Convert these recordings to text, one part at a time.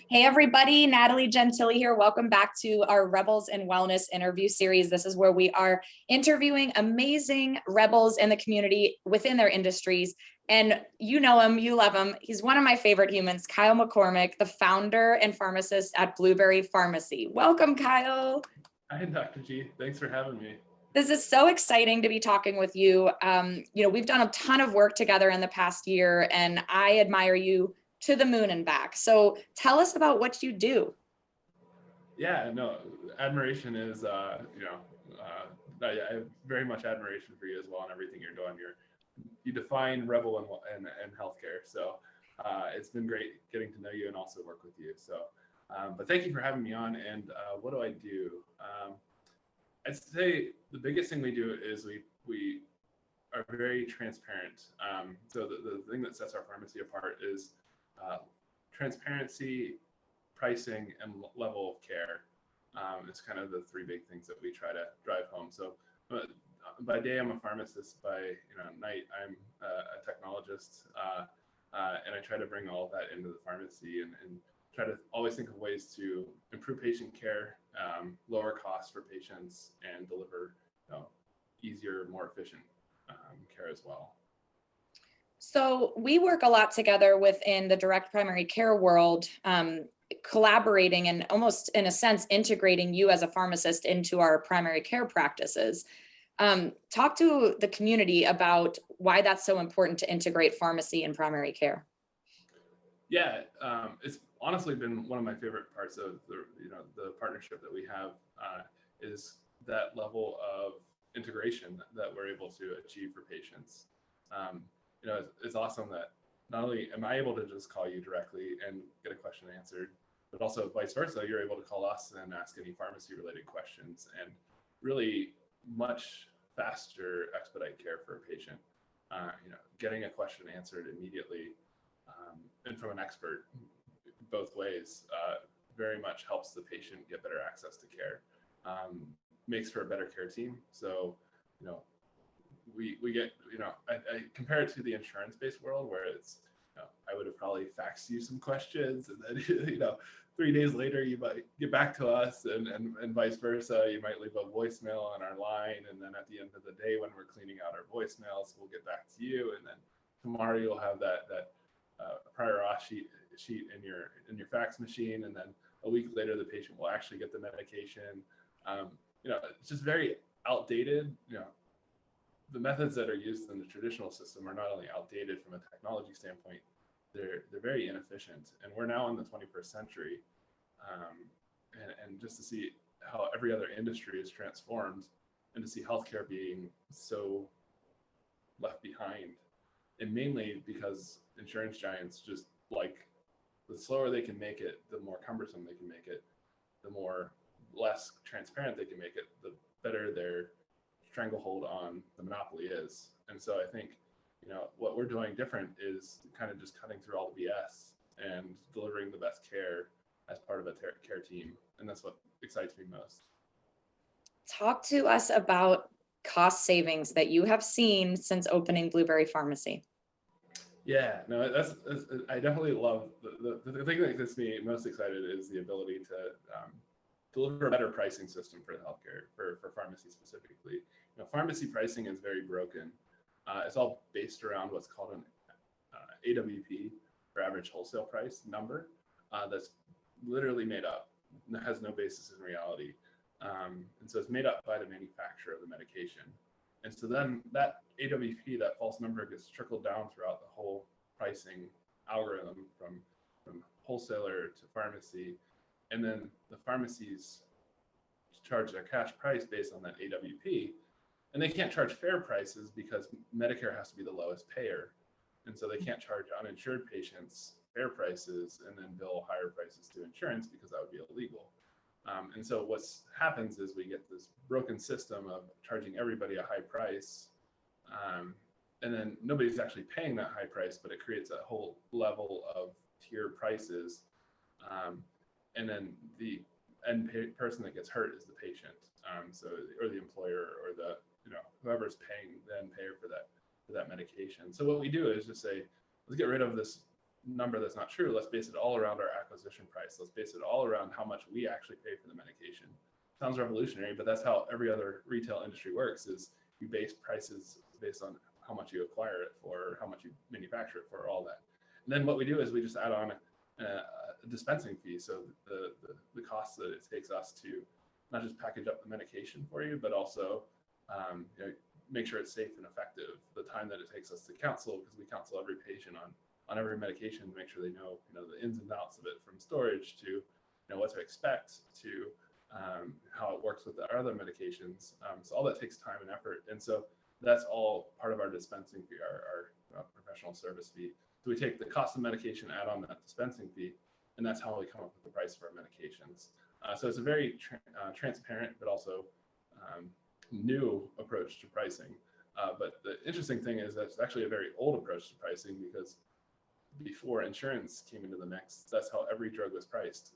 Hey everybody, Natalie Gentile here. Welcome back to our Rebels in Wellness interview series. This is where we are interviewing amazing rebels in the community within their industries. And you know him, you love him. He's one of my favorite humans, Kyle McCormick, the founder and pharmacist at Blueberry Pharmacy. Welcome, Kyle. Hi, Dr. G. Thanks for having me. This is so exciting to be talking with you. We've done a ton of work together in the past year, and I admire you to the moon and back. So tell us about what you do. Yeah, no, admiration is, I have very much admiration for you as well and everything you're doing. You define rebel in healthcare. So it's been great getting to know you and also work with you. So, but thank you for having me on. And what do I do? I'd say the biggest thing we do is we are very transparent. So the thing that sets our pharmacy apart is transparency, pricing, and level of care. It's kind of the three big things that we try to drive home. So by day, I'm a pharmacist. By night, I'm a technologist, and I try to bring all of that into the pharmacy and try to always think of ways to improve patient care, lower costs for patients, and deliver easier, more efficient care as well. So we work a lot together within the direct primary care world, collaborating and almost in a sense integrating you as a pharmacist into our primary care practices. Talk to the community about why that's so important to integrate pharmacy and primary care. Yeah, it's honestly been one of my favorite parts of the partnership that we have is that level of integration that we're able to achieve for patients. It's awesome that not only am I able to just call you directly and get a question answered, but also vice versa, you're able to call us and ask any pharmacy related questions and really much faster expedite care for a patient. Getting a question answered immediately and from an expert both ways very much helps the patient get better access to care, makes for a better care team. So, we get, I compare it to the insurance-based world where it's, I would have probably faxed you some questions and then, 3 days later you might get back to us and vice versa. You might leave a voicemail on our line. And then at the end of the day, when we're cleaning out our voicemails, we'll get back to you. And then tomorrow you'll have that prior auth sheet in your fax machine. And then a week later, the patient will actually get the medication. It's just very outdated. The methods that are used in the traditional system are not only outdated from a technology standpoint, they're very inefficient. And we're now in the 21st century. And just to see how every other industry is transformed and to see healthcare being so left behind, and mainly because insurance giants just the slower they can make it, the more cumbersome they can make it, the more less transparent they can make it, the better their stranglehold on the monopoly is. And so I think, what we're doing different is kind of just cutting through all the BS and delivering the best care as part of a care team. And that's what excites me most. Talk to us about cost savings that you have seen since opening Blueberry Pharmacy. Yeah, no, I definitely love the thing that gets me most excited is the ability to deliver a better pricing system for healthcare, for pharmacy specifically. Pharmacy pricing is very broken. It's all based around what's called an AWP, or average wholesale price number, that's literally made up. It has no basis in reality. And so it's made up by the manufacturer of the medication. And so then that AWP, that false number, gets trickled down throughout the whole pricing algorithm from wholesaler to pharmacy. And then the pharmacies charge their cash price based on that AWP. And they can't charge fair prices because Medicare has to be the lowest payer. And so they can't charge uninsured patients fair prices and then bill higher prices to insurance because that would be illegal. And so what happens is we get this broken system of charging everybody a high price, and then nobody's actually paying that high price, but it creates a whole level of tier prices. And then the end person that gets hurt is the patient, or the employer, or the whoever's paying the end payer for that medication. So what we do is just say, let's get rid of this number that's not true. Let's base it all around our acquisition price. Let's base it all around how much we actually pay for the medication. Sounds revolutionary, but that's how every other retail industry works, is you base prices based on how much you acquire it for, how much you manufacture it for, all that. And then what we do is we just add on a dispensing fee. So the cost that it takes us to not just package up the medication for you, but also make sure it's safe and effective. The time that it takes us to counsel, because we counsel every patient on every medication to make sure they know the ins and outs of it, from storage to what to expect to how it works with our other medications. So all that takes time and effort. And so that's all part of our dispensing fee, our professional service fee. So we take the cost of medication, add on that dispensing fee, and that's how we come up with the price for our medications. So it's a very transparent, but also new approach to pricing. But the interesting thing is that's actually a very old approach to pricing, because before insurance came into the mix, that's how every drug was priced.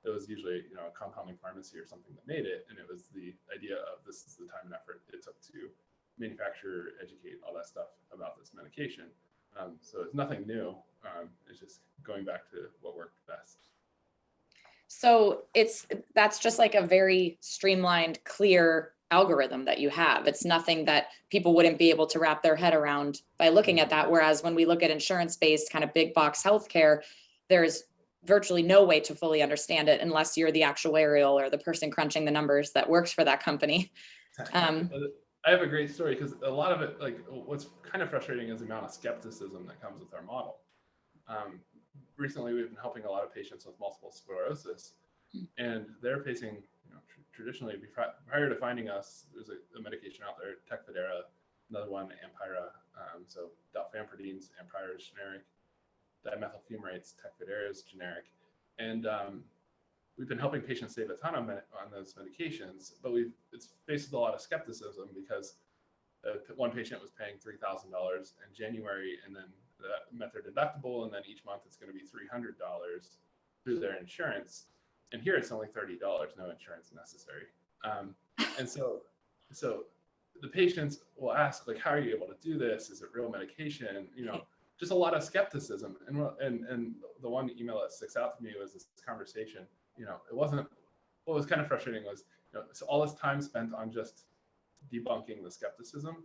It was usually a compounding pharmacy or something that made it, and it was the idea of this is the time and effort it took to manufacture, educate, all that stuff about this medication. So it's nothing new. It's just going back to what worked best. So that's just like a very streamlined, clear algorithm that you have. It's nothing that people wouldn't be able to wrap their head around by looking at that. Whereas when we look at insurance-based kind of big box healthcare, there's virtually no way to fully understand it unless you're the actuarial or the person crunching the numbers that works for that company. I have a great story, because a lot of it, like what's kind of frustrating is the amount of skepticism that comes with our model. Recently, we've been helping a lot of patients with multiple sclerosis, and they're facing, traditionally prior to finding us, there's a medication out there, Tecfidera, another one, Ampyra. So dalfampradine's, Ampyra is generic, dimethyl fumarate's, Tecfidera is generic, and we've been helping patients save a ton on those medications, but it's faced with a lot of skepticism, because one patient was paying $3,000 in January, and then met their deductible, and then each month it's going to be $300 through their insurance. And here it's only $30, no insurance necessary. And so the patients will ask, like, how are you able to do this? Is it real medication? Just a lot of skepticism. And the one email that sticks out to me was this conversation. It wasn't, what was kind of frustrating was, so all this time spent on just debunking the skepticism,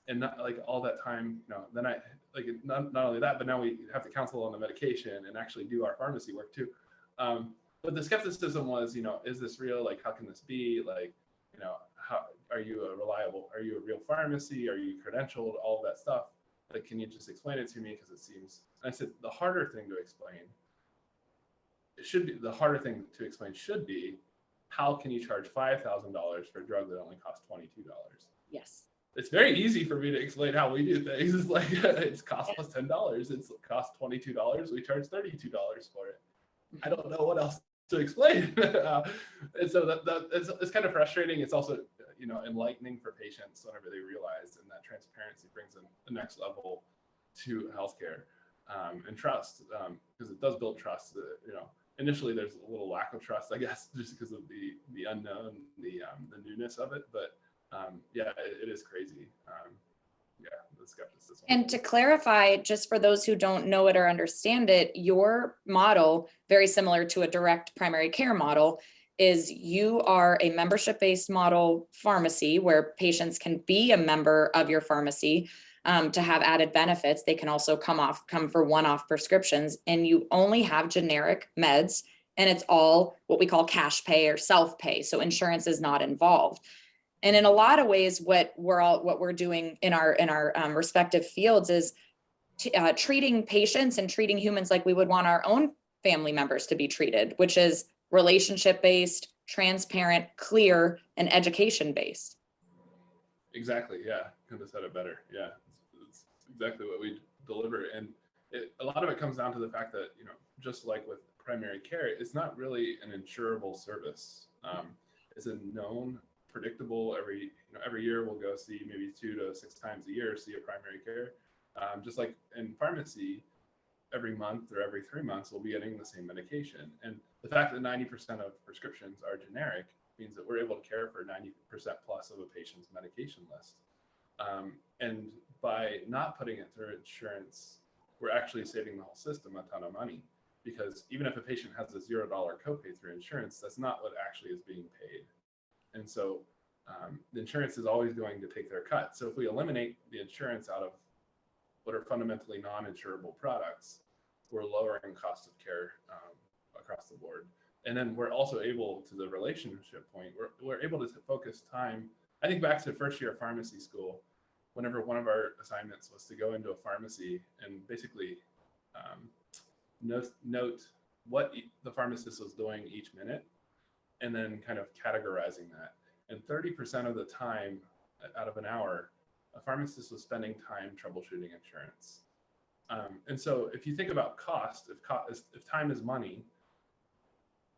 and not like all that time, then I like not only that, but now we have to counsel on the medication and actually do our pharmacy work too. But the skepticism was, is this real? Like, how can this be? Like, how are you a real pharmacy? Are you credentialed? All of that stuff. Like, can you just explain it to me? Because it seems, I said, the harder thing to explain should be, how can you charge $5,000 for a drug that only costs $22? Yes. It's very easy for me to explain how we do things. It's like, it's cost plus $10. It's cost $22. We charge $32 for it. I don't know what else to explain. And so it's kind of frustrating. It's also, enlightening for patients whenever they realize, and that transparency brings in the next level to healthcare, and trust, because it does build trust. Initially there's a little lack of trust, I guess, just because of the unknown, the newness of it. But yeah, it is crazy. The skepticism. And to clarify, just for those who don't know it or understand it, your model, very similar to a direct primary care model, is you are a membership-based model pharmacy where patients can be a member of your pharmacy to have added benefits. They can also come for one-off prescriptions, and you only have generic meds, and it's all what we call cash pay or self-pay. So insurance is not involved. And in a lot of ways, what we're doing in our respective fields is treating patients and treating humans like we would want our own family members to be treated, which is relationship-based, transparent, clear, and education-based. Exactly. Yeah. Couldn't have said it better. Yeah. It's exactly what we deliver. And a lot of it comes down to the fact that, just like with primary care, it's not really an insurable service. It's a known, predictable, every year we'll go see maybe 2 to 6 times a year, see a primary care. Just like in pharmacy, every month or every 3 months, we'll be getting the same medication. And the fact that 90% of prescriptions are generic means that we're able to care for 90% plus of a patient's medication list. And by not putting it through insurance, we're actually saving the whole system a ton of money, because even if a patient has a $0 copay through insurance, that's not what actually is being paid. And so the insurance is always going to take their cut. So if we eliminate the insurance out of what are fundamentally non-insurable products, we're lowering cost of care across the board. And then we're also able, to the relationship point, we're able to focus time. I think back to first year of pharmacy school, whenever one of our assignments was to go into a pharmacy and basically note what the pharmacist was doing each minute, and then kind of categorizing that. And 30% of the time out of an hour, a pharmacist was spending time troubleshooting insurance. And so if you think about cost, if time is money,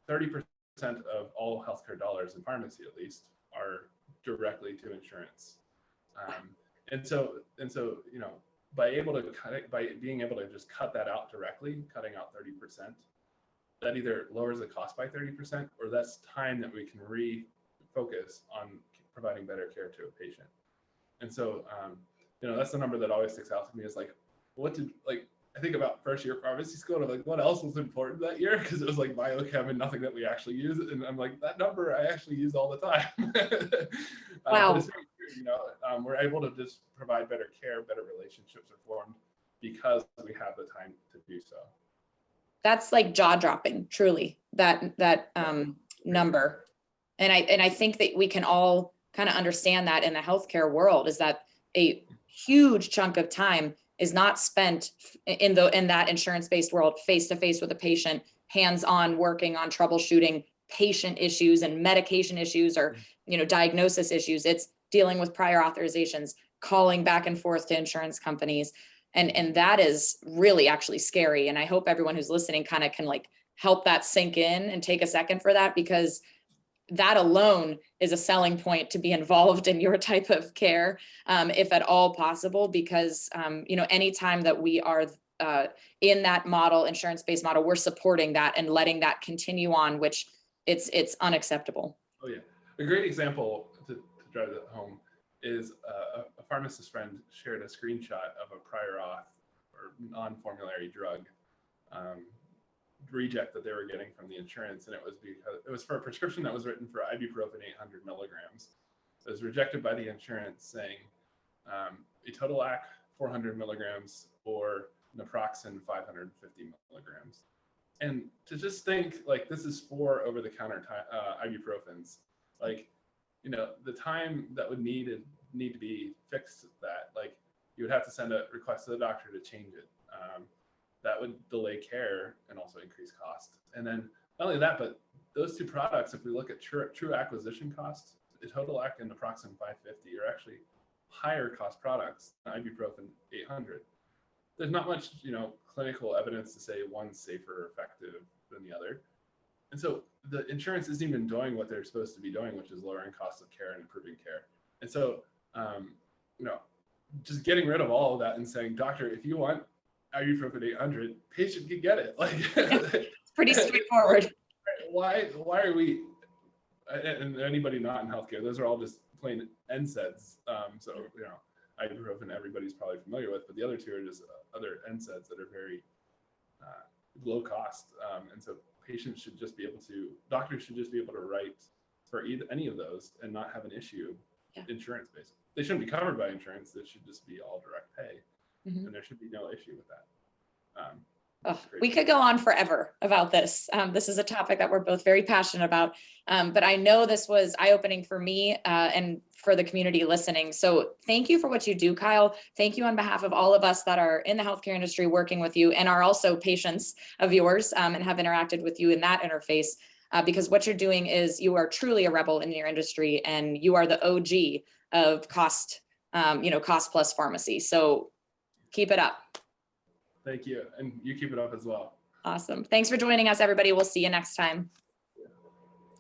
30% of all healthcare dollars in pharmacy, at least, are directly to insurance. And so, you know, by being able to just cut that out directly, cutting out 30%, that either lowers the cost by 30%, or that's time that we can refocus on providing better care to a patient. And so, you know, that's the number that always sticks out to me, is like, I think about first year pharmacy school, and I'm like, what else was important that year? Because it was like biochem and nothing that we actually use. And I'm like, that number I actually use all the time. Wow. But it's very true, you know, we're able to just provide better care, better relationships are formed because we have the time to do so. That's like jaw dropping, truly, that number. And I think that we can all kind of understand that in the healthcare world, is that a huge chunk of time is not spent in that insurance-based world, face-to-face with a patient, hands-on working on troubleshooting patient issues and medication issues, or, you know, diagnosis issues. It's dealing with prior authorizations, calling back and forth to insurance companies. And that is really actually scary. And I hope everyone who's listening kind of can like help that sink in and take a second for that, because that alone is a selling point to be involved in your type of care, if at all possible, because, you know, anytime that we are in that model, insurance-based model, we're supporting that and letting that continue on, which it's unacceptable. Oh yeah. A great example to drive that home is a pharmacist friend shared a screenshot of a prior auth or non-formulary drug reject that they were getting from the insurance, and it was because it was for a prescription that was written for ibuprofen 800 milligrams. It was rejected by the insurance, saying Etodolac 400 milligrams or naproxen 550 milligrams. And to just think, like, this is 4 over-the-counter ibuprofens, like, you know, the time that would need to be fixed, that, like, you would have to send a request to the doctor to change it. That would delay care and also increase cost. And then not only that, but those two products, if we look at true acquisition costs, Etodolac and naproxen 550 are actually higher cost products than ibuprofen 800. There's not much, you know, clinical evidence to say one's safer or effective than the other. And so the insurance isn't even doing what they're supposed to be doing, which is lowering costs of care and improving care. And so, you know, just getting rid of all of that and saying, doctor, if you want ibuprofen 800, patient can get it. Like, it's pretty straightforward. Why are we, and anybody not in healthcare, those are all just plain NSAIDs. So, you know, ibuprofen everybody's probably familiar with, but the other two are just other NSAIDs that are very low cost. And so patients should just be able to, doctors should just be able to write for any of those and not have an issue insurance based. They shouldn't be covered by insurance. It should just be all direct pay. And there should be no issue with that. We could go on forever about this. This is a topic that we're both very passionate about, but I know this was eye-opening for me and for the community listening. So thank you for what you do, Kyle. Thank you on behalf of all of us that are in the healthcare industry working with you and are also patients of yours and have interacted with you in that interface, because what you're doing is you are truly a rebel in your industry, and you are the OG of cost, cost plus pharmacy. So keep it up. Thank you. And you keep it up as well. Awesome. Thanks for joining us, everybody. We'll see you next time.